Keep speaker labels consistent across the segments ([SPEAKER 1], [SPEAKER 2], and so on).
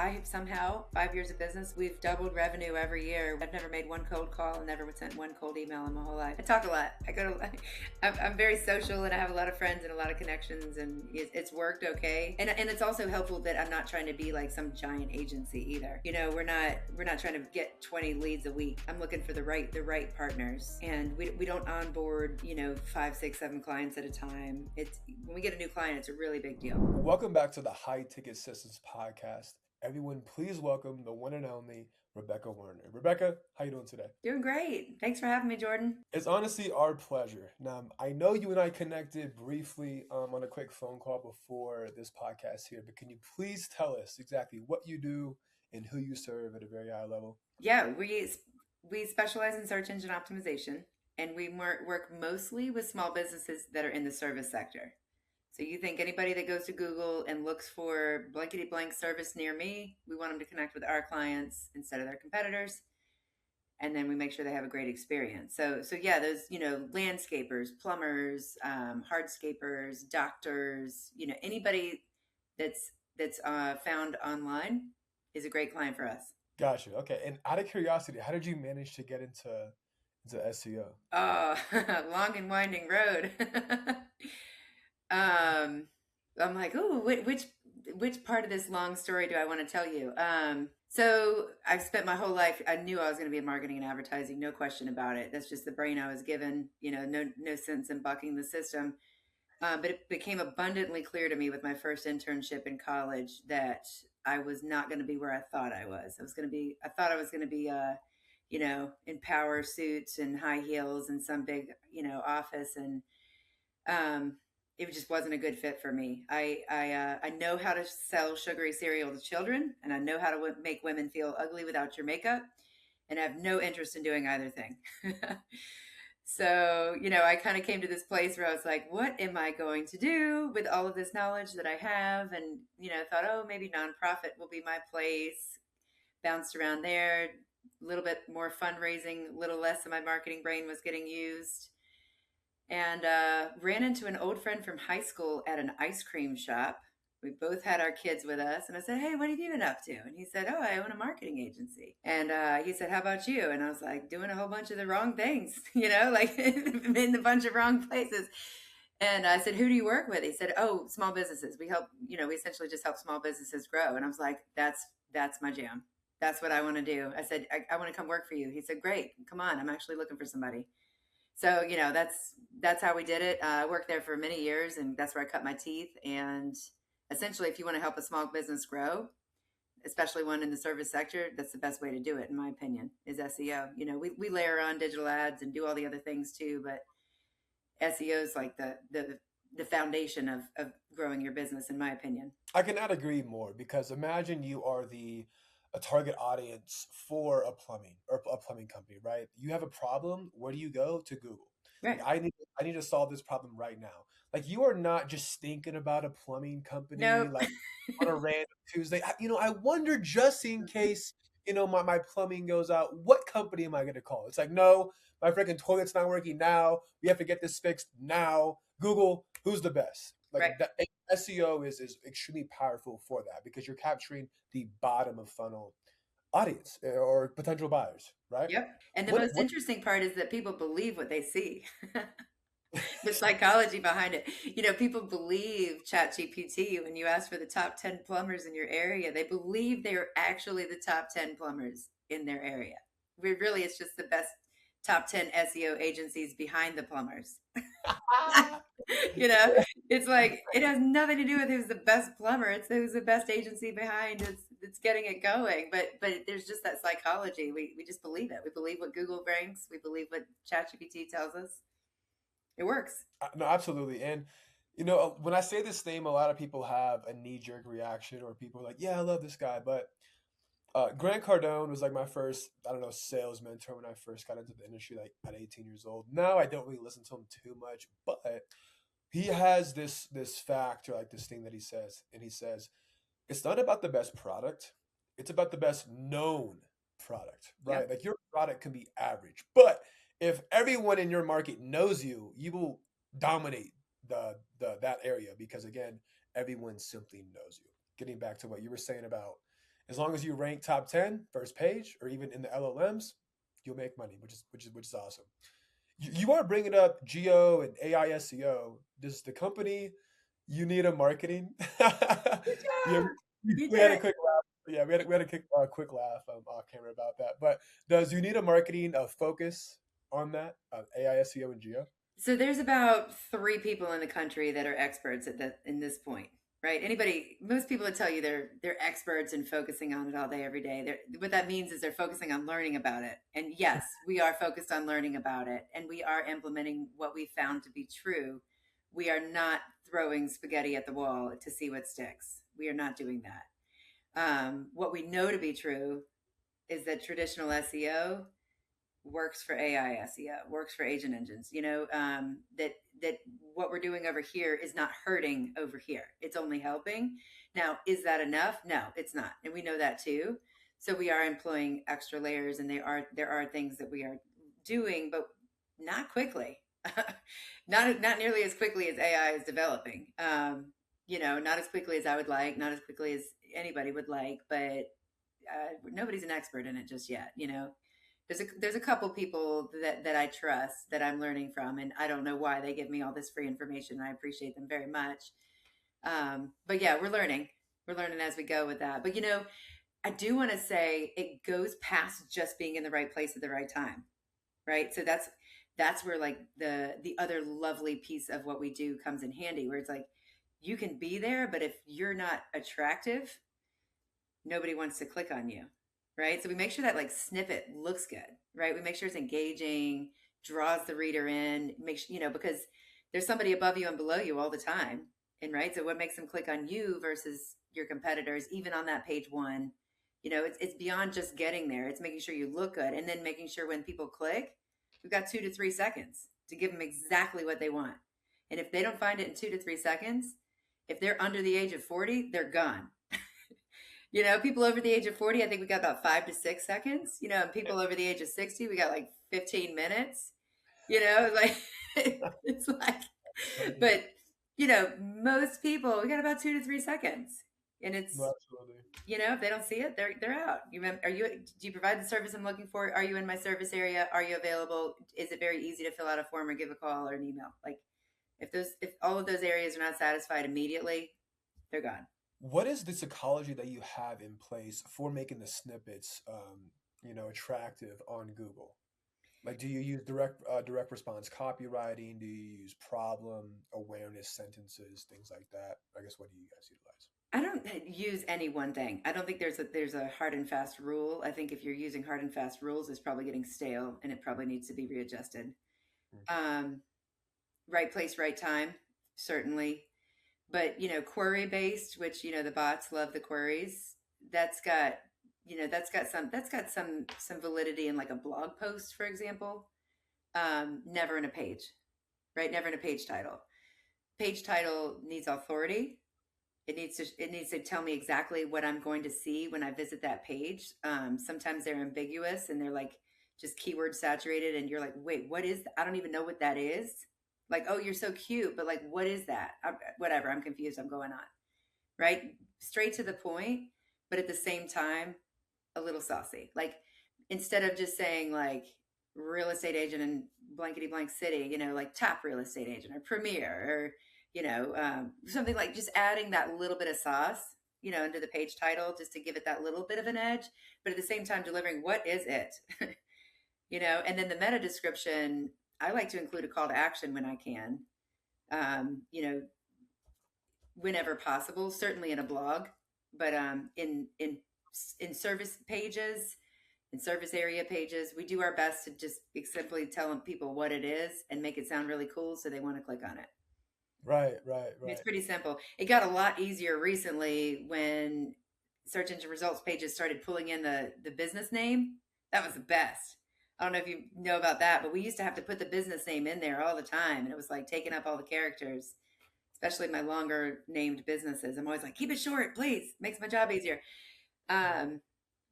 [SPEAKER 1] I somehow, 5 years of business, we've doubled revenue every year. I've never made one cold call and never sent one cold email in my whole life. I talk a lot. I go to, I'm very social and I have a lot of friends and a lot of connections, and it's worked okay. And it's also helpful that I'm not trying to be like some giant agency either. We're not trying to get 20 leads a week. I'm looking for the right partners, and we don't onboard 5, 6, 7 clients at a time. It's when we get a new client, it's a really big deal.
[SPEAKER 2] Welcome back to the High Ticket Systems Podcast. Everyone, please welcome the one and only Rebekah Werner. Rebekah, how you doing today?
[SPEAKER 1] Doing great. Thanks for having me, Jordan.
[SPEAKER 2] It's honestly our pleasure. Now, I know you and I connected briefly on a quick phone call before this podcast here, but can you please tell us exactly what you do and who you serve at a very high level?
[SPEAKER 1] Yeah, we specialize in search engine optimization, and we work mostly with small businesses that are in the service sector. So you think anybody that goes to Google and looks for blankety blank service near me, we want them to connect with our clients instead of their competitors. And then we make sure they have a great experience. So yeah, those, landscapers, plumbers, hardscapers, doctors, anybody that's found online is a great client for us.
[SPEAKER 2] Gotcha. Okay. And out of curiosity, how did you manage to get into SEO?
[SPEAKER 1] Oh, long and winding road. um, I'm like, oh, which part of this long story do I want to tell you? So I've spent my whole life. I knew I was going to be in marketing and advertising, no question about it. That's just the brain I was given. No sense in bucking the system. But it became abundantly clear to me with my first internship in college that I was not going to be where I thought I was. I thought I was going to be, in power suits and high heels in some big, office. And um, it just wasn't a good fit for me. I know how to sell sugary cereal to children, and I know how to make women feel ugly without your makeup, and I have no interest in doing either thing. So, I kind of came to this place where I was like, what am I going to do with all of this knowledge that I have? And, thought, oh, maybe nonprofit will be my place. Bounced around there, a little bit more fundraising, a little less of my marketing brain was getting used. And ran into an old friend from high school at an ice cream shop. We both had our kids with us. And I said, hey, what have you been up to? And he said, oh, I own a marketing agency. And he said, how about you? And I was like, doing a whole bunch of the wrong things, like in a bunch of wrong places. And I said, who do you work with? He said, oh, small businesses. We help, we essentially just help small businesses grow. And I was like, that's my jam. That's what I want to do. I said, I want to come work for you. He said, great, come on. I'm actually looking for somebody. So, that's how we did it. I worked there for many years, and that's where I cut my teeth. And essentially, if you want to help a small business grow, especially one in the service sector, that's the best way to do it, in my opinion, is SEO. We layer on digital ads and do all the other things too, but SEO is like the foundation of growing your business, in my opinion.
[SPEAKER 2] I cannot agree more because imagine you are a target audience for a plumbing company, right? You have a problem. Where do you go? To Google. Like
[SPEAKER 1] Right.
[SPEAKER 2] I need to solve this problem right now. Like you are not just thinking about a plumbing company
[SPEAKER 1] Nope.
[SPEAKER 2] like on a random Tuesday. I wonder just in case, my plumbing goes out, what company am I going to call? It's like, no, my freaking toilet's not working now. We have to get this fixed now. Google, who's the best? Like
[SPEAKER 1] Right.
[SPEAKER 2] that SEO is extremely powerful for that because you're capturing the bottom of funnel audience or potential buyers, right?
[SPEAKER 1] Yep. And the most
[SPEAKER 2] What
[SPEAKER 1] interesting part is that people believe what they see. The psychology behind it. People believe ChatGPT when you ask for the top 10 plumbers in your area. They believe they're actually the top 10 plumbers in their area. Really, it's just the best top 10 SEO agencies behind the plumbers. you know, it's like it has nothing to do with who's the best plumber. It's who's the best agency behind it's getting it going. But there's just that psychology. We just believe it. We believe what Google brings. We believe what ChatGPT tells us. It works.
[SPEAKER 2] No, absolutely. And when I say this name, a lot of people have a knee-jerk reaction, or people are like, "Yeah, I love this guy." But Grant Cardone was like my first, I don't know, sales mentor when I first got into the industry, like at 18 years old. Now I don't really listen to him too much, but he has this fact, or like this thing that he says, and he says it's not about the best product, it's about the best known product, right?
[SPEAKER 1] Yep.
[SPEAKER 2] Like your product can be average, but if everyone in your market knows you, you will dominate the that area because again, everyone simply knows you. Getting back to what you were saying about As long as you rank top 10, first page, or even in the LLMs, you'll make money, which is awesome. You are bringing up Geo and AISCO. Does the company Unita Marketing?
[SPEAKER 1] Good
[SPEAKER 2] Yeah,
[SPEAKER 1] job. You
[SPEAKER 2] we
[SPEAKER 1] did
[SPEAKER 2] had a
[SPEAKER 1] it.
[SPEAKER 2] quick laugh. Yeah, we had a quick laugh off camera about that. But does Unita Marketing focus on that AISCO and Geo?
[SPEAKER 1] So there's about three people in the country that are experts at in this point, right? Most people would tell you they're experts in focusing on it all day, every day. What that means is they're focusing on learning about it. And yes, we are focused on learning about it, and we are implementing what we found to be true. We are not throwing spaghetti at the wall to see what sticks. We are not doing that. What we know to be true is that traditional SEO works for AI SEO, works for agent engines. That what we're doing over here is not hurting over here. It's only helping. Now, is that enough? No, it's not, and we know that too. So we are employing extra layers, and there are things that we are doing, but not quickly. Not nearly as quickly as AI is developing. Not as quickly as I would like, not as quickly as anybody would like, but nobody's an expert in it just yet. There's a couple people that I trust that I'm learning from, and I don't know why they give me all this free information. I appreciate them very much. But yeah, we're learning. We're learning as we go with that. But I do want to say it goes past just being in the right place at the right time, right? So that's where like the other lovely piece of what we do comes in handy, where it's like you can be there, but if you're not attractive, nobody wants to click on you, right? So we make sure that like snippet looks good, right? We make sure it's engaging, draws the reader in, makes because there's somebody above you and below you all the time, and right. So what makes them click on you versus your competitors, even on that page one? It's beyond just getting there. It's making sure you look good, and then making sure when people click, we've got 2 to 3 seconds to give them exactly what they want. And if they don't find it in 2 to 3 seconds, if they're under the age of 40, they're gone. People over the age of 40, I think we got about 5 to 6 seconds. And people over the age of 60, we got like 15 minutes. Like it's like,
[SPEAKER 2] Funny.
[SPEAKER 1] but most people, we got about 2 to 3 seconds, and
[SPEAKER 2] No,
[SPEAKER 1] it's
[SPEAKER 2] absolutely.
[SPEAKER 1] if they don't see it, they're out. Do you provide the service I'm looking for? Are you in my service area? Are you available? Is it very easy to fill out a form or give a call or an email? Like if all of those areas are not satisfied immediately, they're gone.
[SPEAKER 2] What is the psychology that you have in place for making the snippets, attractive on Google? Like, do you use direct response copywriting? Do you use problem awareness sentences, things like that? I guess what do you guys utilize?
[SPEAKER 1] I don't use any one thing. I don't think there's a hard and fast rule. I think if you're using hard and fast rules, it's probably getting stale, and it probably needs to be readjusted.
[SPEAKER 2] Mm.
[SPEAKER 1] Um, right place, right time, certainly. But query based, which the bots love the queries. That's got that's got some validity in like a blog post, for example. Never in a page, right? Never in a page title. Page title needs authority. It needs to tell me exactly what I'm going to see when I visit that page. Sometimes they're ambiguous and they're like just keyword saturated, and you're like, wait, what is that? I don't even know what that is. Like, oh, you're so cute, but like, what is that? Whatever, I'm confused. I'm going on, right? Straight to the point, but at the same time, a little saucy. Like, instead of just saying like real estate agent in blankety blank city, like top real estate agent or premier or something, like just adding that little bit of sauce, into the page title, just to give it that little bit of an edge, but at the same time delivering what is it, and then the meta description. I like to include a call to action when I can, um, you know, whenever possible. Certainly in a blog, but in service pages, in service area pages, we do our best to just simply tell people what it is and make it sound really cool, so they want to click on it.
[SPEAKER 2] Right, right,
[SPEAKER 1] It's
[SPEAKER 2] right.
[SPEAKER 1] pretty simple. It got a lot easier recently when search engine results pages started pulling in the business name. That was the best. I don't know if you know about that, but we used to have to put the business name in there all the time, and it was like taking up all the characters, especially my longer named businesses. I'm always like, keep it short, please. Makes my job easier.
[SPEAKER 2] Right.
[SPEAKER 1] Um,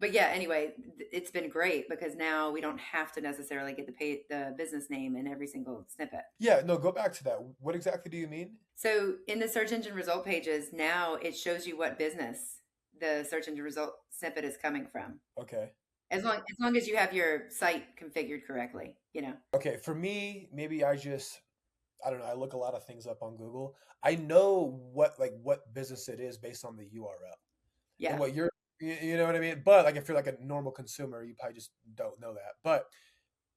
[SPEAKER 1] but yeah, anyway, it's been great because now we don't have to necessarily get the business name in every single snippet.
[SPEAKER 2] Yeah, no, go back to that. What exactly do you mean?
[SPEAKER 1] So in the search engine result pages, now it shows you what business the search engine result snippet is coming from.
[SPEAKER 2] Okay.
[SPEAKER 1] As long as you have your site configured correctly, you know.
[SPEAKER 2] Okay, for me, maybe I don't know, I look a lot of things up on Google. I know what business it is based on the URL. And
[SPEAKER 1] Yeah.
[SPEAKER 2] what you know what I mean? But like if you're like a normal consumer, you probably just don't know that. But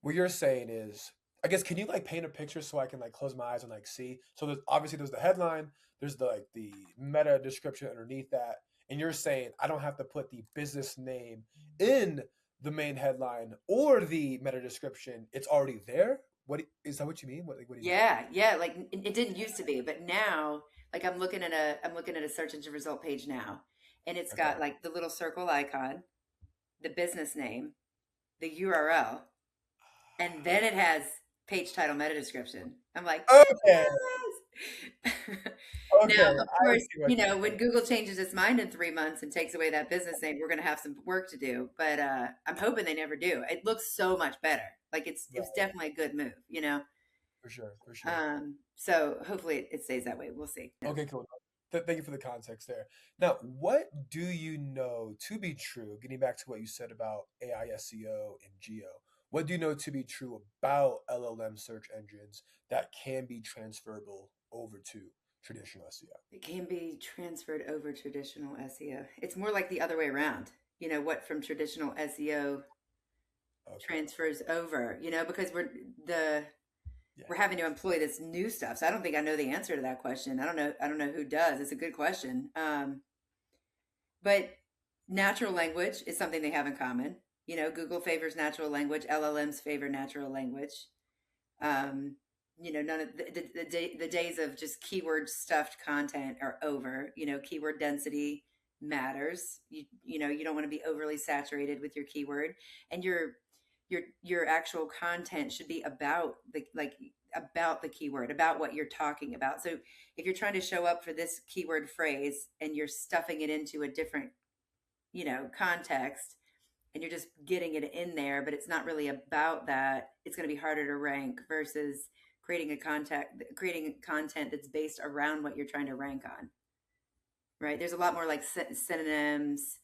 [SPEAKER 2] what you're saying is, I guess, can you like paint a picture so I can like close my eyes and like see? So there's obviously there's the headline, there's the like the meta description underneath that, and you're saying I don't have to put the business name in the main headline or the meta description. It's already there. Is that what you mean? What do you mean?
[SPEAKER 1] Yeah, yeah, like it didn't used to be, but now, like I'm looking at a search engine result page now, and it's
[SPEAKER 2] Okay.
[SPEAKER 1] got like the little circle icon, the business name, the URL, and then it has page title meta description. I'm like,
[SPEAKER 2] Okay.
[SPEAKER 1] yes. Now,
[SPEAKER 2] Okay.
[SPEAKER 1] of
[SPEAKER 2] I
[SPEAKER 1] course,
[SPEAKER 2] see what you're
[SPEAKER 1] when
[SPEAKER 2] saying.
[SPEAKER 1] Google changes its mind in 3 months and takes away that business name, we're going to have some work to do. But I'm hoping they never do. It looks so much better. Like it was
[SPEAKER 2] Right.
[SPEAKER 1] definitely a good move, you know.
[SPEAKER 2] For sure. For sure.
[SPEAKER 1] So hopefully it stays that way. We'll see. No.
[SPEAKER 2] Okay, cool. Thank you for the context there. Now, what do you know to be true? Getting back to what you said about AI, SEO, and GEO, what do you know to be true about LLM search engines that can be transferable over to traditional SEO?
[SPEAKER 1] It can be transferred over traditional SEO. It's more like the other way around. You know, what from traditional SEO
[SPEAKER 2] Okay.
[SPEAKER 1] transfers over, you know, because the
[SPEAKER 2] Yeah.
[SPEAKER 1] we're having to employ this new stuff. So I don't think I know the answer to that question. I don't know who does. It's a good question. But natural language is something they have in common. You know, Google favors natural language. LLMs favor natural language. Um, you know, none of the days of just keyword stuffed content are over. You know, keyword density matters. You know, you don't want to be overly saturated with your keyword, and your actual content should be about the keyword, about what you're talking about. So if you're trying to show up for this keyword phrase and you're stuffing it into a different, context, and you're just getting it in there, but it's not really about that, it's going to be harder to rank versus creating content that's based around what you're trying to rank on, right? There's a lot more like synonyms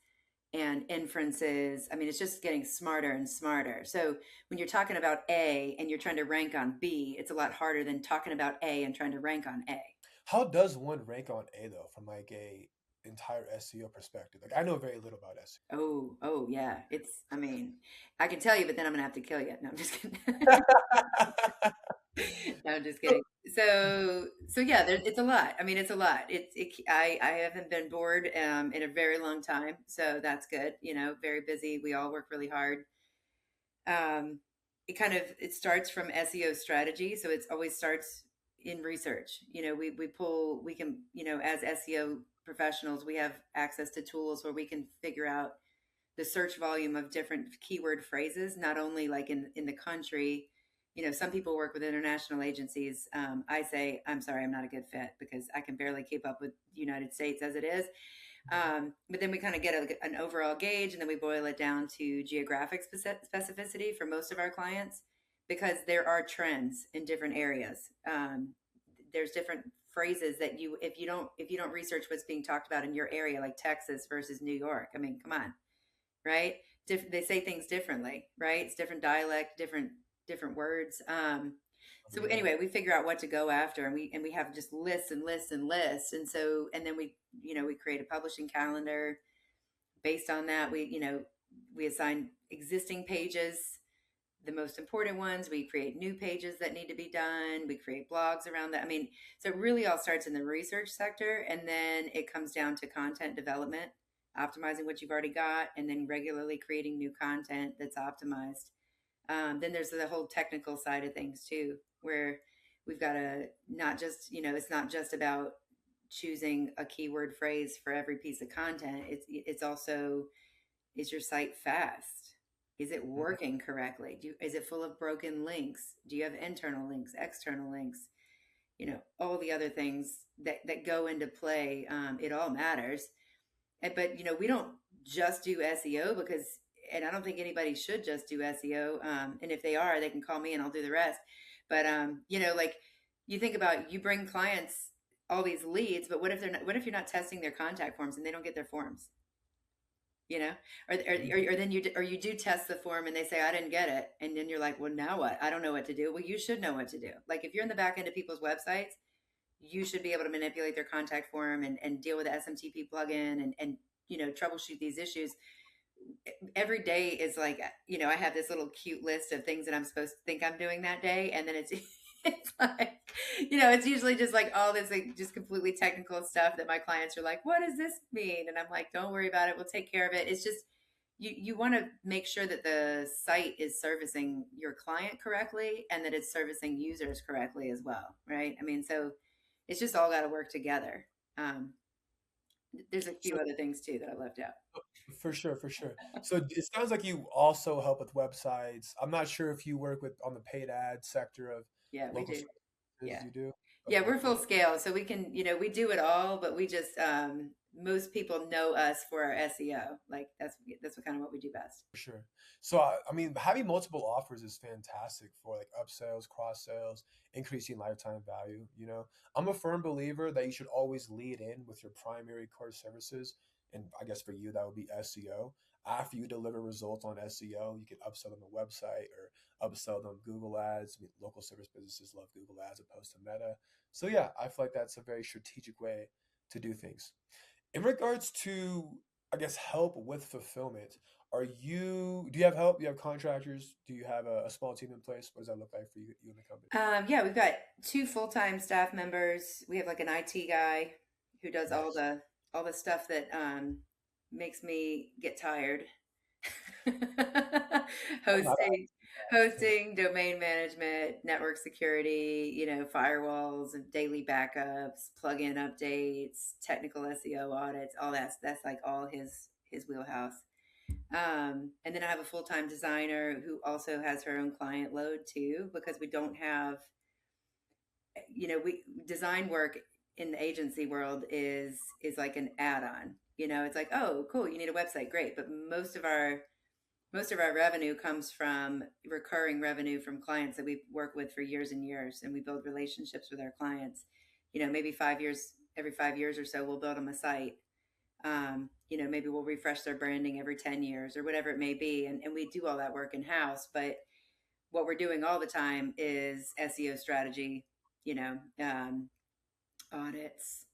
[SPEAKER 1] and inferences. I mean, it's just getting smarter and smarter. So when you're talking about A and you're trying to rank on B, it's a lot harder than talking about A and trying to rank on A.
[SPEAKER 2] How does one rank on A though, from like a entire SEO perspective? Like I know very little about
[SPEAKER 1] Oh, yeah. I mean, I can tell you, but then I'm gonna have to kill you. No, I'm just kidding.
[SPEAKER 2] SEO.
[SPEAKER 1] No, I'm just kidding. So yeah, it's a lot. I mean, it's a lot. I haven't been bored in a very long time, so that's good. You know, very busy. We all work really hard. Um, it starts from SEO strategy, so it always starts in research. You know, we can, as SEO professionals, we have access to tools where we can figure out the search volume of different keyword phrases, not only like in the country. You know, some people work with international agencies. I say, I'm sorry, I'm not a good fit because I can barely keep up with the United States as it is. But then we kind of get an overall gauge, and then we boil it down to geographic specificity for most of our clients, because there are trends in different areas. There's different phrases that if you don't research what's being talked about in your area, like Texas versus New York. I mean, come on, right? They say things differently, right? It's different dialect, different words. So
[SPEAKER 2] Yeah.
[SPEAKER 1] anyway, we figure out what to go after, and we have just lists and lists and lists, and then we create a publishing calendar based on that. We assign existing pages, the most important ones. We create new pages that need to be done. We create blogs around that. I mean, so it really all starts in the research sector, and then it comes down to content development, optimizing what you've already got, and then regularly creating new content that's optimized. Then there's the whole technical side of things too, where we've got to not just, it's not just about choosing a keyword phrase for every piece of content. It's also, is your site fast? Is it
[SPEAKER 2] Mhm.
[SPEAKER 1] working correctly? Is it full of broken links? Do you have internal links, external links? All the other things that go into play. It all matters. But we don't just do SEO because, and I don't think anybody should just do SEO. And if they are, they can call me and I'll do the rest. But like, you think about, you bring clients all these leads, but what if you're not testing their contact forms and they don't get their forms? you know, or then or you do test the form and they say, I didn't get it. And then you're like, well, now what? I don't know what to do. Well, you should know what to do. Like if you're in the back end of people's websites, you should be able to manipulate their contact form and deal with the SMTP plugin and, you know, troubleshoot these issues. Every day is like, you know, I have this little cute list of things that I'm supposed to think I'm doing that day. And then it's, it's like, you know, it's usually just like all this, like just completely technical stuff that my clients are like, what does this mean? And I'm like, don't worry about it. We'll take care of it. It's just, you want to make sure that the site is servicing your client correctly and that it's servicing users correctly as well. Right. I mean, so it's just all got to work together. Um, there's a few
[SPEAKER 2] So
[SPEAKER 1] other things too that I left out.
[SPEAKER 2] for sure, for sure. So it sounds like you also help with websites. I'm not sure if you work with on the paid ad sector of
[SPEAKER 1] Yeah, we
[SPEAKER 2] local
[SPEAKER 1] do.
[SPEAKER 2] services.
[SPEAKER 1] Yeah.
[SPEAKER 2] You do?
[SPEAKER 1] Yeah,
[SPEAKER 2] Okay,
[SPEAKER 1] we're full
[SPEAKER 2] cool.
[SPEAKER 1] scale, so we can, you know, we do it all, but we just most people know us for our SEO. Like that's what kind of what we do best.
[SPEAKER 2] For sure. So I mean, having multiple offers is fantastic for like upsells, cross sales, increasing lifetime value. You know, I'm a firm believer that you should always lead in with your primary core services, and I guess for you that would be SEO. After you deliver results on SEO, you can upsell them a website or upsell them Google Ads. I mean, local service businesses love Google Ads opposed to Meta. So yeah, I feel like that's a very strategic way to do things. In regards to, I guess, help with fulfillment, do you have help? Do you have contractors? Do you have a small team in place? What does that look like for you and the company?
[SPEAKER 1] Yeah, we've got two full-time staff members. We have like an IT guy who does
[SPEAKER 2] Nice.
[SPEAKER 1] all the stuff that makes me get tired.
[SPEAKER 2] I'm not
[SPEAKER 1] hosting
[SPEAKER 2] a
[SPEAKER 1] hosting, domain management, network security, you know, firewalls and daily backups, plugin updates, technical SEO audits, all that's like all his wheelhouse. And then I have a full-time designer who also has her own client load too, because we don't have, you know, we design work in the agency world is like an add-on. You know, it's like, oh, cool, you need a website, great. But most of our revenue comes from recurring revenue from clients that we work with for years and years, and we build relationships with our clients. You know, maybe 5 years, every 5 years or so, we'll build them a site. You know, maybe we'll refresh their branding every 10 years or whatever it may be. And we do all that work in house. But what we're doing all the time is SEO strategy, you know, audits,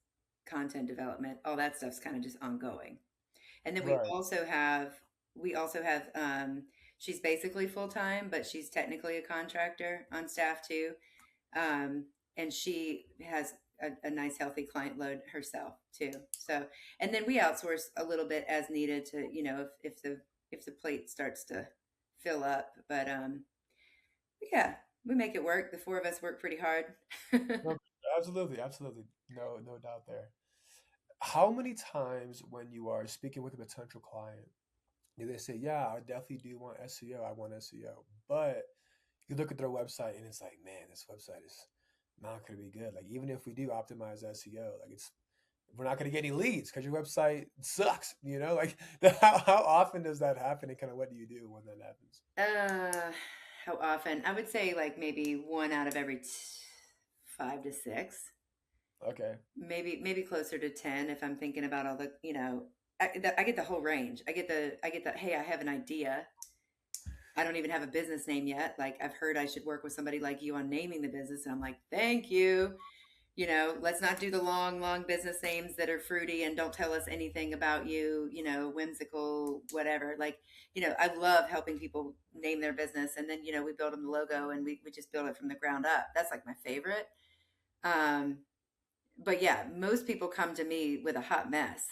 [SPEAKER 1] content development, all that stuff's kind of just ongoing. And then
[SPEAKER 2] right.
[SPEAKER 1] we also have she's basically full time, but she's technically a contractor on staff too. And she has a nice healthy client load herself too. So and then we outsource a little bit as needed to, you know, if the plate starts to fill up. But yeah, we make it work. The four of us work pretty hard.
[SPEAKER 2] No, absolutely, absolutely. No, no doubt there. How many times when you are speaking with a potential client, do they say, "Yeah, I definitely do want SEO. I want SEO," but you look at their website and it's like, man, this website is not going to be good. Like even if we do optimize SEO, like it's we're not going to get any leads because your website sucks. You know, like how often does that happen, and kind of what do you do when that happens?
[SPEAKER 1] uh, how often? I would say like maybe one out of every 5 to 6.
[SPEAKER 2] Okay,
[SPEAKER 1] Maybe closer to 10 if I'm thinking about all the, you know, I get the whole range. I get the, hey, I have an idea. I don't even have a business name yet. Like I've heard I should work with somebody like you on naming the business. And I'm like, thank you. You know, let's not do the long business names that are fruity and don't tell us anything about you, you know, whimsical, whatever. Like, you know, I love helping people name their business. And then, you know, we build them the logo and we just build it from the ground up. That's like my favorite. Um, but yeah, most people come to me with a hot mess,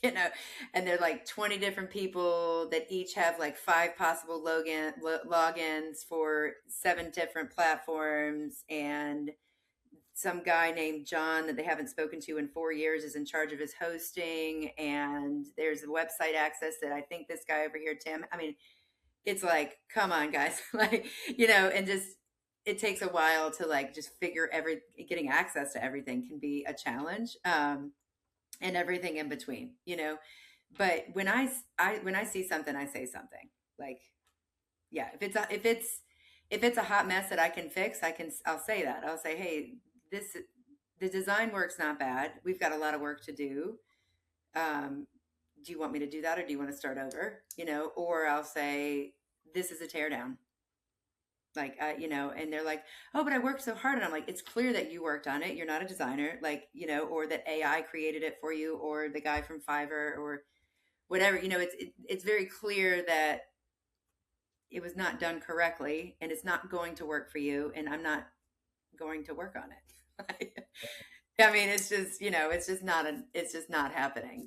[SPEAKER 1] you know, and they're like 20 different people that each have like five possible logins for seven different platforms. And some guy named John that they haven't spoken to in 4 years is in charge of his hosting. And there's the website access that I think this guy over here, Tim, I mean, it's like, come on, guys, like, you know, and just it takes a while to like just figure every getting access to everything can be a challenge, and everything in between, you know. But when I see something, I say something like, yeah, if it's a hot mess that I can fix, I'll say that. I'll say, hey, this the design work's not bad. We've got a lot of work to do. Um, do you want me to do that or do you want to start over? Or I'll say, this is a teardown. Like, and they're like, oh, but I worked so hard. And I'm like, it's clear that you worked on it. You're not a designer, like, or that AI created it for you, or the guy from Fiverr, or whatever. It's very clear that it was not done correctly, and it's not going to work for you, and I'm not going to work on it. I mean, it's just not happening.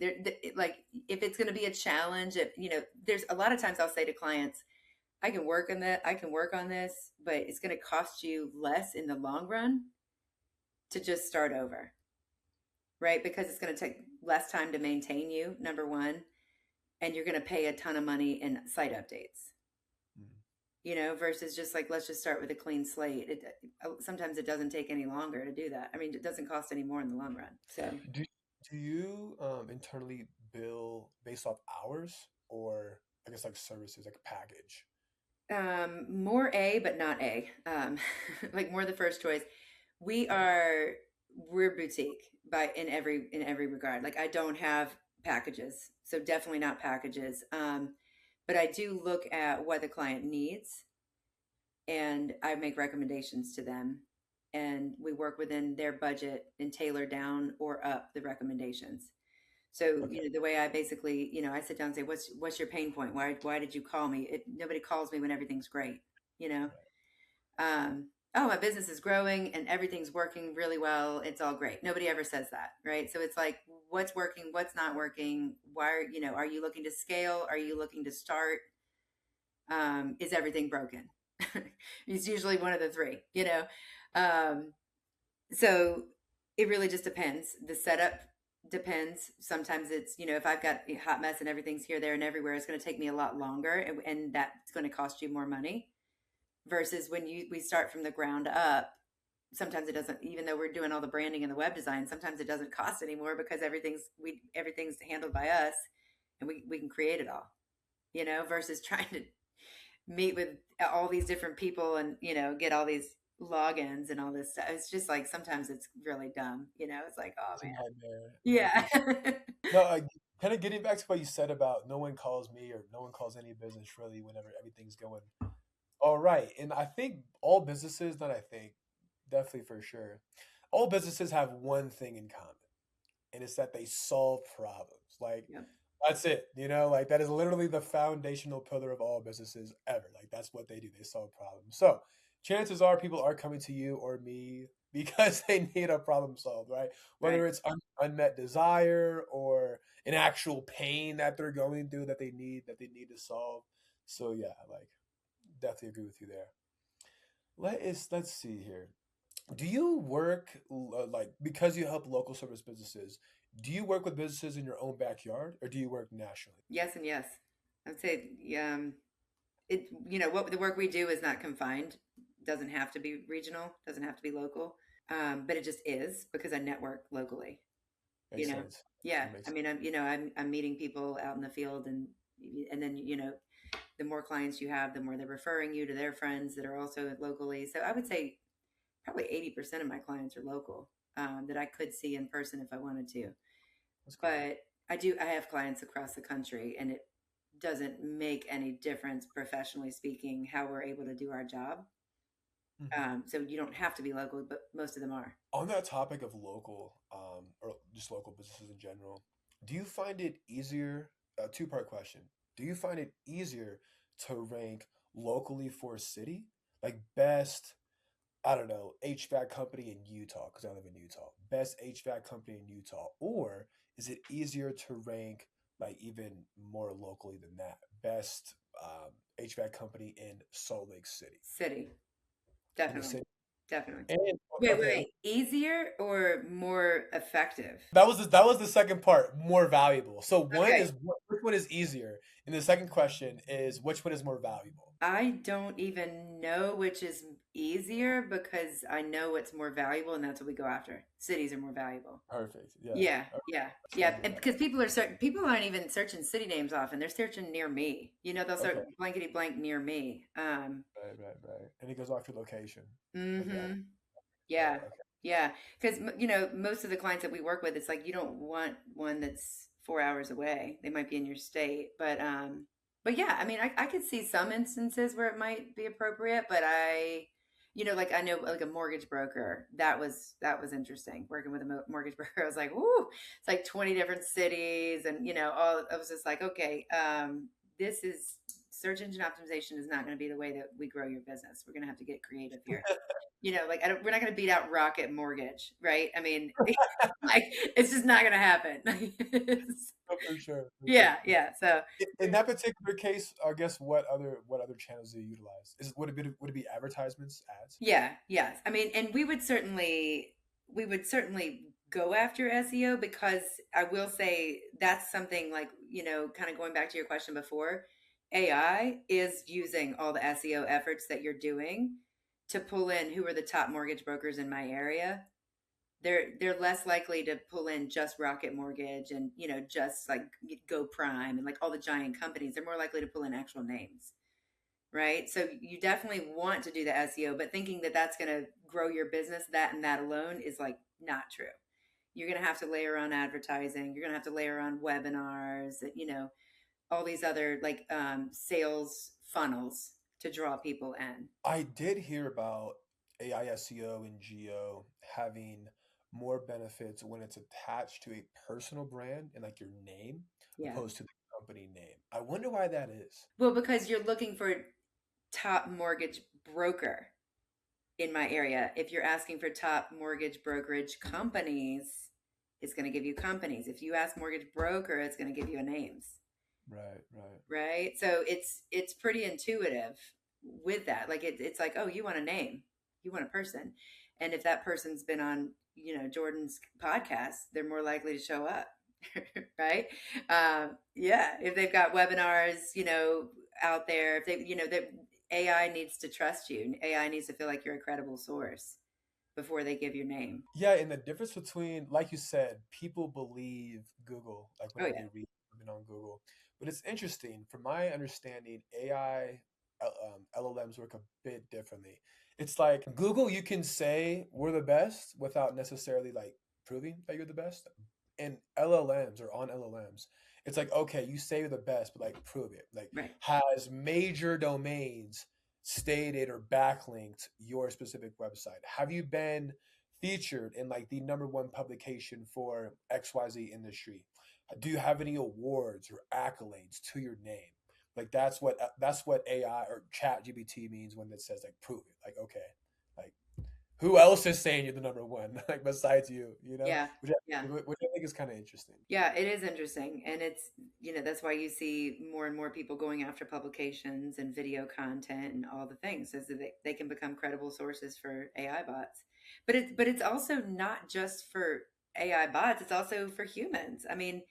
[SPEAKER 1] Like, if it's going to be a challenge, there's a lot of times I'll say to clients, I can work on that. I can work on this, but it's going to cost you less in the long run to just start over, right? Because it's going to take less time to maintain you, number one, and you're going to pay a ton of money in site updates,
[SPEAKER 2] Mm.
[SPEAKER 1] versus just like, let's just start with a clean slate. Sometimes it doesn't take any longer to do that. I mean, it doesn't cost any more in the long run. So,
[SPEAKER 2] Do do you internally bill based off hours, or I guess like services, like a package?
[SPEAKER 1] more A, but not A. Like, more the first choice. We
[SPEAKER 2] Okay.
[SPEAKER 1] are we're boutique in every regard. Like, I don't have packages, so definitely not packages. But I do look at what the client needs, and I make recommendations to them, and we work within their budget and tailor down or up the recommendations. So,
[SPEAKER 2] Okay.
[SPEAKER 1] the way I basically, I sit down and say, what's your pain point? Why did you call me? Nobody calls me when everything's great, you know?
[SPEAKER 2] Right.
[SPEAKER 1] Oh, my business is growing and everything's working really well. It's all great. Nobody ever says that, right? So it's like, what's working, what's not working? Are you looking to scale? Are you looking to start? Is everything broken? It's usually one of the three. Um, so it really just depends. The setup depends. Sometimes it's, if I've got a hot mess and everything's here, there, and everywhere, it's going to take me a lot longer, and that's going to cost you more money. Versus when we start from the ground up, sometimes it doesn't. Even though we're doing all the branding and the web design, sometimes it doesn't cost anymore because everything's handled by us, and we can create it all. Versus trying to meet with all these different people and get all these logins and all this stuff. It's just like, sometimes it's really dumb. It's like, oh
[SPEAKER 2] It's a
[SPEAKER 1] man.
[SPEAKER 2] nightmare. No, for sure.
[SPEAKER 1] Yeah.
[SPEAKER 2] No, kind of getting back to what you said about no one calls me or no one calls any business really whenever everything's going all right. And I think all businesses, not I think, definitely for sure, all businesses have one thing in common, and it's that they solve problems. Like,
[SPEAKER 1] Yep.
[SPEAKER 2] that's it, like that is literally the foundational pillar of all businesses ever. Like, that's what they do, they solve problems. So, chances are people are coming to you or me because they need a problem solved, right?
[SPEAKER 1] Right.
[SPEAKER 2] Whether it's unmet desire or an actual pain that they're going through that they need to solve. So, yeah, like, definitely agree with you there. Let's see here. Do you work like, because you help local service businesses? Do you work with businesses in your own backyard, or do you work nationally?
[SPEAKER 1] Yes and yes. I'd say, what the work we do is not confined. Doesn't have to be regional. Doesn't have to be local. But it just is because I network locally. You
[SPEAKER 2] Makes
[SPEAKER 1] know.
[SPEAKER 2] sense.
[SPEAKER 1] Yeah.
[SPEAKER 2] That makes
[SPEAKER 1] I
[SPEAKER 2] sense.
[SPEAKER 1] mean, I'm meeting people out in the field, and then the more clients you have, the more they're referring you to their friends that are also locally. So I would say probably 80% of my clients are local, that I could see in person if I wanted to.
[SPEAKER 2] That's great.
[SPEAKER 1] But I have clients across the country, and it doesn't make any difference, professionally speaking, how we're able to do our job.
[SPEAKER 2] Hmm.
[SPEAKER 1] So you don't have to be local, but most of them are.
[SPEAKER 2] On that topic of local, or just local businesses in general, do you find it easier? A two-part question. Do you find it easier to rank locally for a city, like best, I don't know, HVAC company in Utah, because I live in Utah. Best HVAC company in Utah. Or is it easier to rank like even more locally than that? Best HVAC company in Salt Lake City.
[SPEAKER 1] City,
[SPEAKER 2] In the
[SPEAKER 1] definitely,
[SPEAKER 2] city.
[SPEAKER 1] definitely.
[SPEAKER 2] And
[SPEAKER 1] Wait,
[SPEAKER 2] okay,
[SPEAKER 1] wait, easier or more effective?
[SPEAKER 2] that was the second part, more valuable. So one
[SPEAKER 1] Okay.
[SPEAKER 2] is which one is easier? And the second question is which one is more valuable?
[SPEAKER 1] I don't even know which is easier because I know what's more valuable, and that's what we go after. Cities are more valuable.
[SPEAKER 2] Perfect. Yeah.
[SPEAKER 1] Yeah,
[SPEAKER 2] Okay,
[SPEAKER 1] yeah,
[SPEAKER 2] sounds
[SPEAKER 1] yeah. And
[SPEAKER 2] good.
[SPEAKER 1] because people aren't even searching city names often. They're searching near me. They'll
[SPEAKER 2] Okay.
[SPEAKER 1] start blankety blank near me.
[SPEAKER 2] Right, right, right. And it goes off your location. Exactly.
[SPEAKER 1] Mm-hmm.
[SPEAKER 2] Right.
[SPEAKER 1] Yeah,
[SPEAKER 2] Okay.
[SPEAKER 1] yeah. Because most of the clients that we work with, it's like, you don't want one that's 4 hours away. They might be in your state, but yeah, I mean, I could see some instances where it might be appropriate, but like I know like a mortgage broker that was interesting working with a mortgage broker. I was like, whoo, it's like 20 different cities, and all. I was just like, okay, this is search engine optimization is not going to be the way that we grow your business. We're going to have to get creative here. Like we're not going to beat out Rocket Mortgage, right? I mean, like it's just not going to happen.
[SPEAKER 2] Oh, for sure, for sure.
[SPEAKER 1] Yeah, yeah. So
[SPEAKER 2] In that particular case, I guess what other channels do you utilize? Would it be advertisements, ads?
[SPEAKER 1] yeah, yes. I mean, and we would certainly go after SEO, because I will say that's something like, kind of going back to your question before, AI is using all the SEO efforts that you're doing to pull in who are the top mortgage brokers in my area. They're less likely to pull in just Rocket Mortgage and just like Go Prime and like all the giant companies. They're more likely to pull in actual names, right? So you definitely want to do the SEO, but thinking that that's going to grow your business, that and that alone is like not true. You're going to have to layer on advertising. You're going to have to layer on webinars, all these other like sales funnels to draw people in.
[SPEAKER 2] I did hear about AISCO and GEO having more benefits when it's attached to a personal brand and like your name
[SPEAKER 1] Yeah.
[SPEAKER 2] opposed to the company name. I wonder why that is.
[SPEAKER 1] Well, because you're looking for top mortgage broker in my area. If you're asking for top mortgage brokerage companies, it's going to give you companies. If you ask mortgage broker, it's going to give you a names,
[SPEAKER 2] Right, right.
[SPEAKER 1] right? So it's pretty intuitive with that. Like it's like, oh, you want a name, you want a person, and if that person's been on Jordan's podcast, they're more likely to show up, right? Yeah, if they've got webinars, out there, if they, that AI needs to trust you. AI needs to feel like you're a credible source before they give your name.
[SPEAKER 2] Yeah, and the difference between, like you said, people believe Google, like
[SPEAKER 1] Oh
[SPEAKER 2] whenever
[SPEAKER 1] yeah,
[SPEAKER 2] they read something on Google. But it's interesting, from my understanding, AI LLMs work a bit differently. It's like Google, you can say we're the best without necessarily like proving that you're the best. And LLMs or on LLMs, it's like, okay, you say you're the best, but like prove it. Like,
[SPEAKER 1] right.
[SPEAKER 2] has major domains stated or backlinked your specific website? Have you been featured in like the number one publication for XYZ industry? Do you have any awards or accolades to your name? Like that's what AI or Chat GPT means when it says like prove it. Like, okay, like who else is saying you're the number one like besides you?
[SPEAKER 1] Yeah,
[SPEAKER 2] Which
[SPEAKER 1] yeah.
[SPEAKER 2] which I think is kind of interesting.
[SPEAKER 1] Yeah, it is interesting. And that's why you see more and more people going after publications and video content and all the things, so that they can become credible sources for AI bots. But it's also not just for AI bots, it's also for humans. I mean,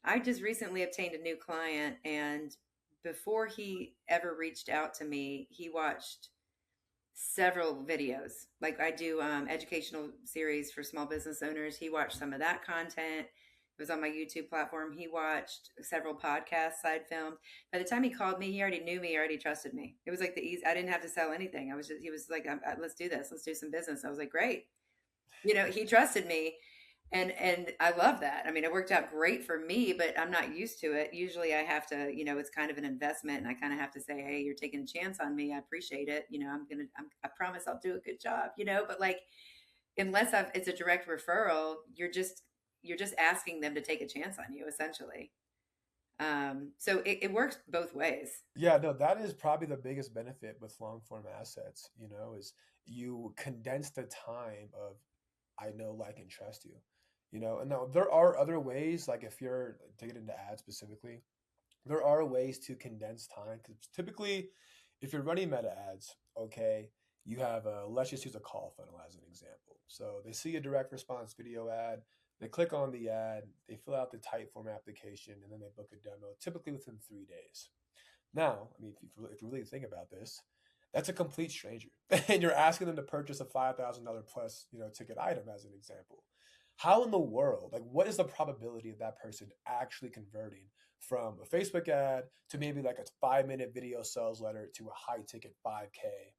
[SPEAKER 1] I just recently obtained a new client, and before he ever reached out to me, he watched several videos. Like I do educational series for small business owners. He watched some of that content. It was on my YouTube platform. He watched several podcasts I'd filmed. By the time he called me, he already knew me, he already trusted me. It was like the easy. I didn't have to sell anything. He was like, let's do this. Let's do some business. I was like, great. He trusted me, and I love that. I mean, it worked out great for me, but I'm not used to it. Usually I have to, it's kind of an investment, and I kind of have to say, hey, you're taking a chance on me. I appreciate it. I promise I'll do a good job, but like, unless it's a direct referral, you're just asking them to take a chance on you, essentially. So it works both ways.
[SPEAKER 2] Yeah, no, that is probably the biggest benefit with long form assets, is you condense the time of I know, like, and trust you. And now there are other ways, like if you're to get into ads specifically, there are ways to condense time because typically, if you're running meta ads, okay, you have a let's just use a call funnel as an example. So they see a direct response video ad, they click on the ad, they fill out the type form application, and then they book a demo, typically within 3 days. Now, I mean, if you really think about this, that's a complete stranger, and you're asking them to purchase a $5,000 plus, ticket item as an example. How in the world, like, what is the probability of that person actually converting from a Facebook ad to maybe like a 5 minute video sales letter to a high ticket 5K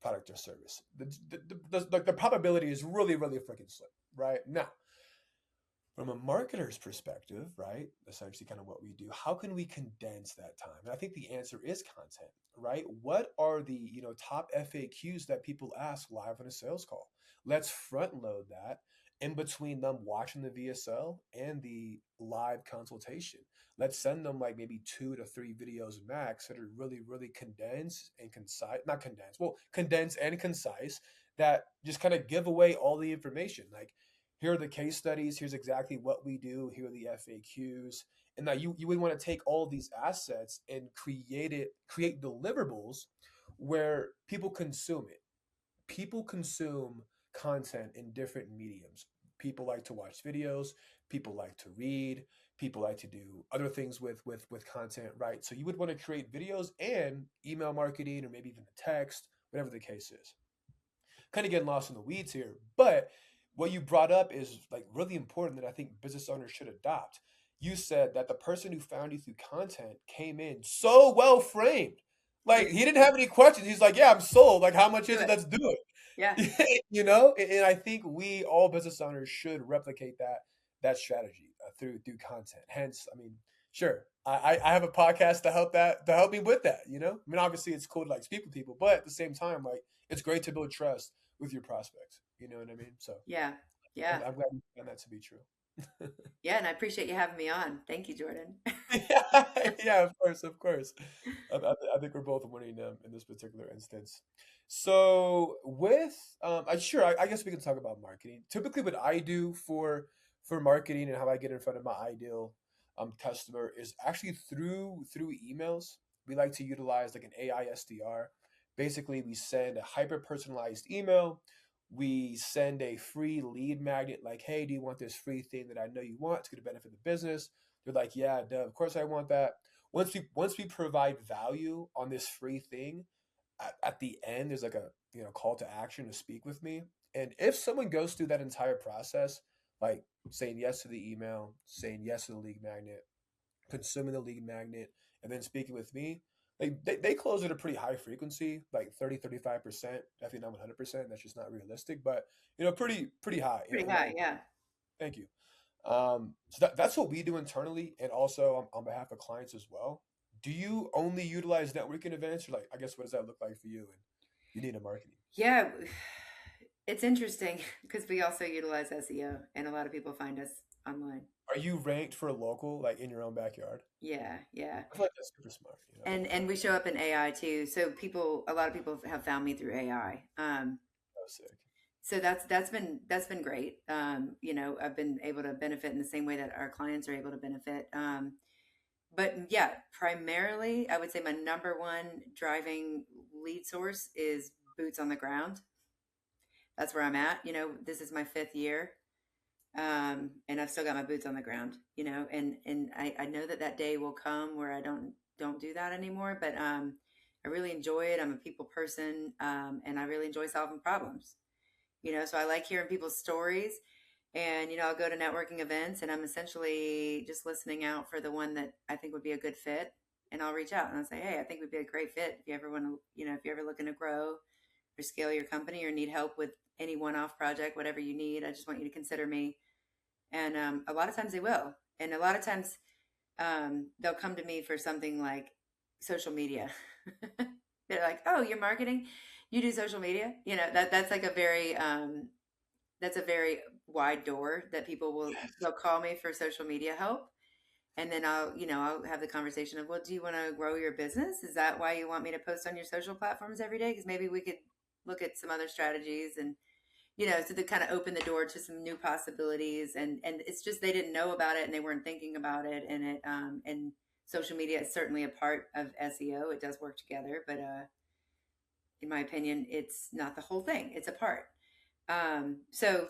[SPEAKER 2] product or service? The probability is really, really freaking slim, right? Now, From a marketer's perspective, right? Essentially, kind of what we do. How can we condense that time? And I think the answer is content, right? What are the top FAQs that people ask live on a sales call? Let's front load that in between them watching the VSL and the live consultation. Let's send them like maybe 2 to 3 videos max that are really, really condensed and concise. Not condensed, well, condensed and concise that just kind of give away all the information. Like, here are the case studies, here's exactly what we do, here are the FAQs. And now you would want to take all of these assets and create deliverables where people consume it. People consume content in different mediums. People like to watch videos, people like to read, people like to do other things with content, right? So you would want to create videos and email marketing or maybe even a text, whatever the case is. Kind of getting lost in the weeds here, but what you brought up is like really important that I think business owners should adopt. You said that the person who found you through content came in so well framed.
[SPEAKER 1] Yeah,
[SPEAKER 2] Like he didn't have any questions. He's like, "Yeah, I'm sold. Like, how much
[SPEAKER 1] do
[SPEAKER 2] is it?
[SPEAKER 1] it.
[SPEAKER 2] Let's do
[SPEAKER 1] Yeah,
[SPEAKER 2] it." And I think we all business owners should replicate that strategy through content. Hence, I mean, sure, I have a podcast to help me with that. I mean, obviously it's cool to like speak with people, but at the same time, like it's great to build trust with your prospects. You know what I mean? So
[SPEAKER 1] yeah,
[SPEAKER 2] I'm,
[SPEAKER 1] yeah,
[SPEAKER 2] I'm glad you found that to be true.
[SPEAKER 1] yeah. And I appreciate you having me on. Thank you, Jordan.
[SPEAKER 2] Yeah, yeah, of course, of course. I think we're both winning in this particular instance. So with sure, I guess we can talk about marketing. Typically, what I do for marketing and how I get in front of my ideal customer is actually through emails. We like to utilize like an AI SDR. Basically, we send a hyper personalized email. We send a free lead magnet like, hey, do you want this free thing that I know you want? It's going to benefit the business. They're like, yeah, duh, of course I want that. Once we provide value on this free thing, at the end there's like a call to action to speak with me. And if someone goes through that entire process, like saying yes to the email, saying yes to the lead magnet, consuming the lead magnet, and then speaking with me, like they close at a pretty high frequency, like 30-35%. Definitely not 100%. That's just not realistic, but pretty high
[SPEAKER 1] Pretty
[SPEAKER 2] in my
[SPEAKER 1] high.
[SPEAKER 2] opinion.
[SPEAKER 1] Yeah.
[SPEAKER 2] Thank you. So that's what we do internally and also on behalf of clients as well. Do you only utilize networking events, or like, I guess, what does that look like for you and you need a marketing?
[SPEAKER 1] Yeah. It's interesting because we also utilize SEO and a lot of people find us online.
[SPEAKER 2] Are you ranked for local, like in your own backyard?
[SPEAKER 1] Yeah. Yeah.
[SPEAKER 2] I feel like that's super smart.
[SPEAKER 1] And we show up in AI too. So a lot of people have found me through AI.
[SPEAKER 2] Oh, sick.
[SPEAKER 1] So that's been great. I've been able to benefit in the same way that our clients are able to benefit. But yeah, primarily, I would say my number one driving lead source is boots on the ground. That's where I'm at. This is my fifth year, and I've still got my boots on the ground. And I know that day will come where I don't do that anymore. But I really enjoy it. I'm a people person, and I really enjoy solving problems. So I like hearing people's stories. And I'll go to networking events, and I'm essentially just listening out for the one that I think would be a good fit. And I'll reach out and I'll say, hey, I think we'd be a great fit if you ever want to, if you're ever looking to grow or scale your company or need help with any one-off project, whatever you need, I just want you to consider me. And a lot of times they will, and a lot of times they'll come to me for something like social media. They're like, oh, you're marketing, you do social media. That's like that's a very wide door that people they'll call me for social media help. And then I'll have the conversation of, well, do you want to grow your business? Is that why you want me to post on your social platforms every day? Because maybe we could look at some other strategies, and so to kind of open the door to some new possibilities. And it's just they didn't know about it and they weren't thinking about it. And social media is certainly a part of SEO. It does work together, but in my opinion, it's not the whole thing. It's a part. So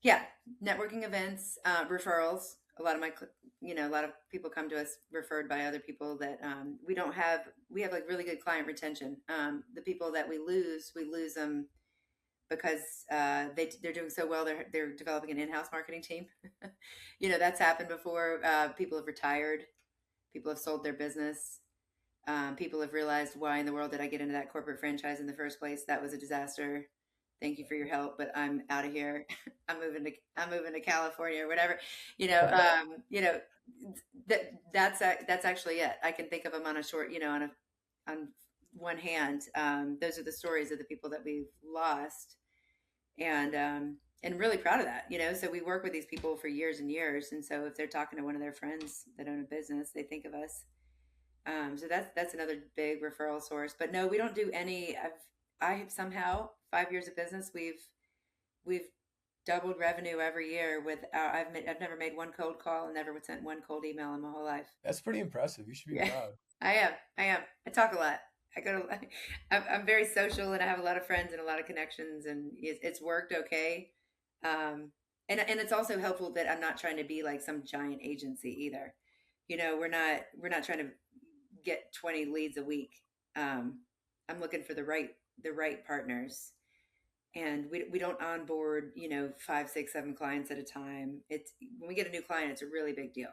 [SPEAKER 1] yeah, networking events, referrals. A lot of people come to us referred by other people that we have like really good client retention. The people that we lose them because they're doing so well. They're developing an in-house marketing team. That's happened before. People have retired. People have sold their business. People have realized, why in the world did I get into that corporate franchise in the first place? That was a disaster. Thank you for your help, but I'm out of here. I'm moving to California or whatever. You know, that's actually it. I can think of them on a short, on one hand. Those are the stories of the people that we've lost, and really proud of that. So we work with these people for years and years, and so if they're talking to one of their friends that own a business, they think of us. So that's another big referral source. But no, we don't do any. I have somehow 5 years of business. We've doubled revenue every year. I've never made one cold call and never sent one cold email in my whole life.
[SPEAKER 2] That's pretty impressive. You should be
[SPEAKER 1] Yeah,
[SPEAKER 2] proud.
[SPEAKER 1] I am. I am. I talk a lot. I go to. I'm very social and I have a lot of friends and a lot of connections, and it's worked okay. And it's also helpful that I'm not trying to be like some giant agency either. We're not trying to get 20 leads a week. I'm looking for the right partners, and we don't onboard 5, 6, 7 clients at a time. It's when we get a new client, it's a really big deal.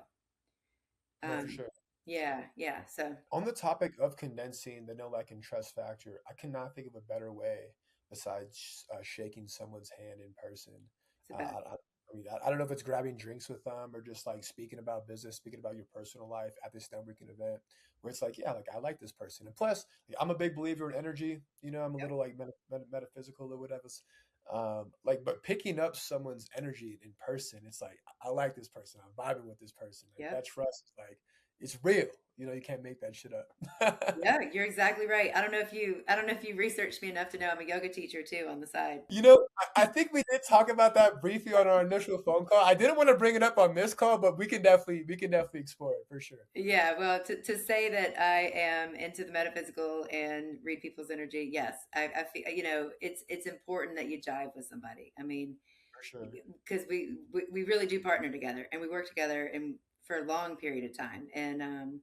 [SPEAKER 2] No, for
[SPEAKER 1] Um,
[SPEAKER 2] sure.
[SPEAKER 1] yeah, yeah. So
[SPEAKER 2] On the topic of condensing the know, like, and trust factor, I cannot think of a better way besides shaking someone's hand in person.
[SPEAKER 1] it's about
[SPEAKER 2] I mean, I don't know if it's grabbing drinks with them or just like speaking about business, speaking about your personal life at this networking event, where it's like, yeah, like I like this person, and plus, like, I'm a big believer in energy. I'm a
[SPEAKER 1] yep,
[SPEAKER 2] little like metaphysical or whatever. Like, but picking up someone's energy in person, it's like I like this person. I'm vibing with this person. Like
[SPEAKER 1] yep.
[SPEAKER 2] that trust is like it's real. You can't make that shit up.
[SPEAKER 1] Yeah, you're exactly right. I don't know if you researched me enough to know I'm a yoga teacher too on the side.
[SPEAKER 2] I think we did talk about that briefly on our initial phone call. I didn't want to bring it up on this call, but we can definitely explore it for sure.
[SPEAKER 1] Yeah, well, to say that I am into the metaphysical and read people's energy, yes, I feel it's important that you jive with somebody. I mean,
[SPEAKER 2] For sure.
[SPEAKER 1] because we really do partner together and we work together and for a long period of time. And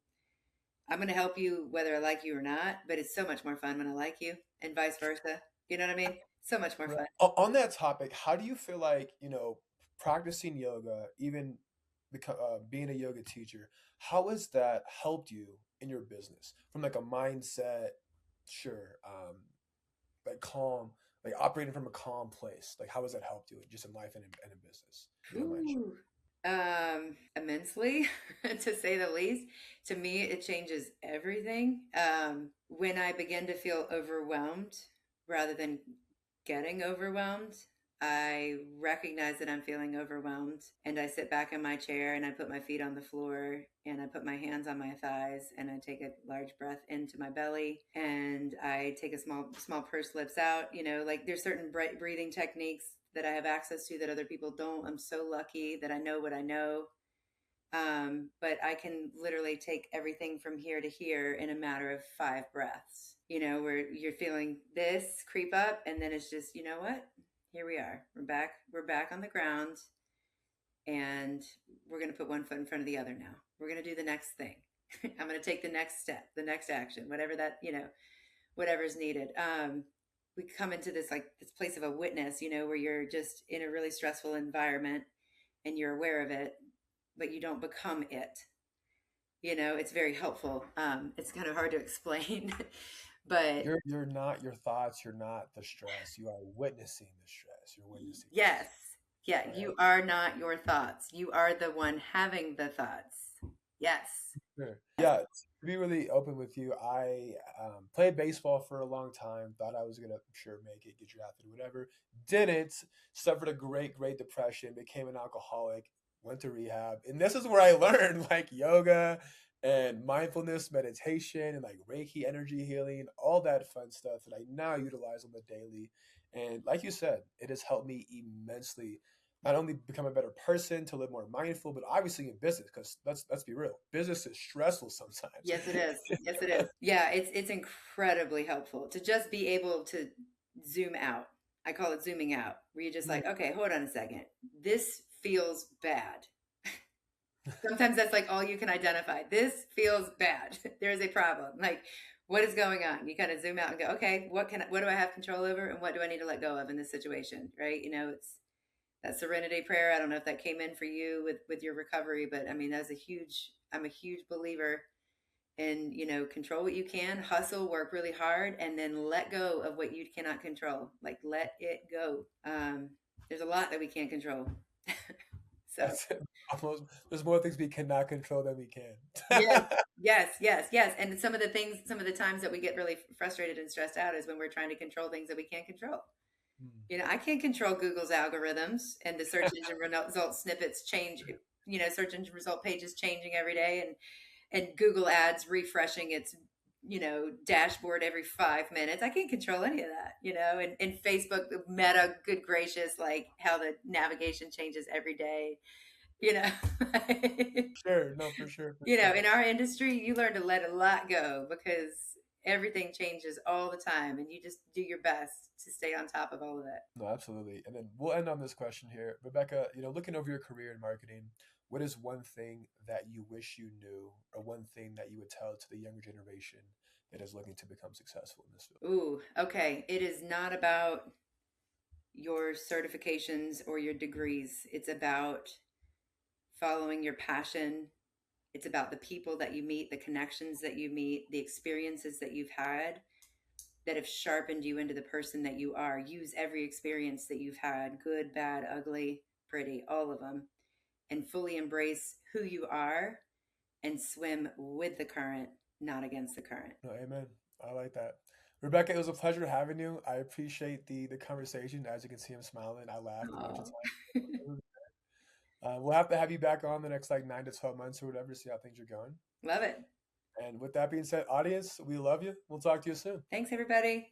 [SPEAKER 1] I'm going to help you whether I like you or not, but it's so much more fun when I like you, and vice versa. You know what I mean? So much more
[SPEAKER 2] Right.
[SPEAKER 1] fun.
[SPEAKER 2] On that topic, how do you feel like, practicing yoga, even being a yoga teacher, how has that helped you in your business from like a mindset, sure, like calm, like operating from a calm place? Like, how has that helped you just in life and in business? If you don't mind sharing.
[SPEAKER 1] Ooh. Immensely, to say the least. To me, it changes everything. When I begin to feel overwhelmed rather than getting overwhelmed, I recognize that I'm feeling overwhelmed and I sit back in my chair and I put my feet on the floor and I put my hands on my thighs and I take a large breath into my belly and I take a small pursed lips out. Like there's certain breathing techniques that I have access to that other people don't. I'm so lucky that I know what I know. But I can literally take everything from here to here in a matter of 5 breaths, where you're feeling this creep up, and then it's just, you know what? Here we are. We're back on the ground, and we're going to put one foot in front of the other now. We're going to do the next thing. I'm going to take the next step, the next action, whatever's needed. We come into this place of a witness, where you're just in a really stressful environment and you're aware of it, but you don't become it. It's very helpful. It's kind of hard to explain, but
[SPEAKER 2] You're not your thoughts. You're not the stress. You are witnessing the stress. You're witnessing the
[SPEAKER 1] yes, yeah,
[SPEAKER 2] stress. Right.
[SPEAKER 1] you are not your thoughts. You are the one having the thoughts. Yes,
[SPEAKER 2] Sure.
[SPEAKER 1] yes.
[SPEAKER 2] Yeah, to be really open with you, I played baseball for a long time. Thought I was gonna sure make it, get drafted, whatever. Didn't. Suffered a great depression. Became an alcoholic. Went to rehab, and this is where I learned like yoga and mindfulness, meditation, and like Reiki energy healing, all that fun stuff that I now utilize on the daily. And like you said, it has helped me immensely not only become a better person to live more mindful, but obviously in business, because let's be real, business is stressful sometimes.
[SPEAKER 1] Yes, it is. Yes, it is. Yeah, it's incredibly helpful to just be able to zoom out. I call it zooming out, where you're just
[SPEAKER 2] Mm,
[SPEAKER 1] like, okay, hold on a second. This feels bad. Sometimes that's like all you can identify. This feels bad. There's a problem. Like, what is going on? You kind of zoom out and go, okay, what do I have control over, and what do I need to let go of in this situation? Right? It's that serenity prayer. I don't know if that came in for you with your recovery, but I mean, that's a huge. I'm a huge believer and control what you can, hustle, work really hard, and then let go of what you cannot control. Like, let it go. There's a lot that we can't control. So
[SPEAKER 2] That's almost. There's more things we cannot control than we
[SPEAKER 1] yes,
[SPEAKER 2] can.
[SPEAKER 1] yes, yes, yes. And some of the things, some of the times that we get really frustrated and stressed out is when we're trying to control things that we can't control.
[SPEAKER 2] Hmm.
[SPEAKER 1] I can't control Google's algorithms, and the search engine result snippets change. Search engine result pages changing every day, and Google ads refreshing its dashboard every 5 minutes. I can't control any of that. And Facebook Meta, good gracious, like how the navigation changes every day. You know,
[SPEAKER 2] Sure, no, for sure.
[SPEAKER 1] in our industry, you learn to let a lot go because everything changes all the time, and you just do your best to stay on top of all of it.
[SPEAKER 2] No, absolutely. And then we'll end on this question here, Rebecca. Looking over your career in marketing, what is one thing that you wish you knew, or one thing that you would tell to the younger generation that is looking to become successful in this field?
[SPEAKER 1] Ooh, okay. It is not about your certifications or your degrees. It's about following your passion. It's about the people that you meet, the connections that you meet, the experiences that you've had that have sharpened you into the person that you are. Use every experience that you've had, good, bad, ugly, pretty, all of them, and fully embrace who you are and swim with the current, not against the current.
[SPEAKER 2] No, amen. I like that. Rebecca, it was a pleasure having you. I appreciate the conversation. As you can see, I'm smiling. I laughed a bunch of
[SPEAKER 1] Oh,
[SPEAKER 2] times. We'll have to have you back on the next like 9 to 12 months or whatever, see how things are going.
[SPEAKER 1] love it.
[SPEAKER 2] And with that being said, audience, we love you. We'll talk to you soon.
[SPEAKER 1] Thanks, everybody.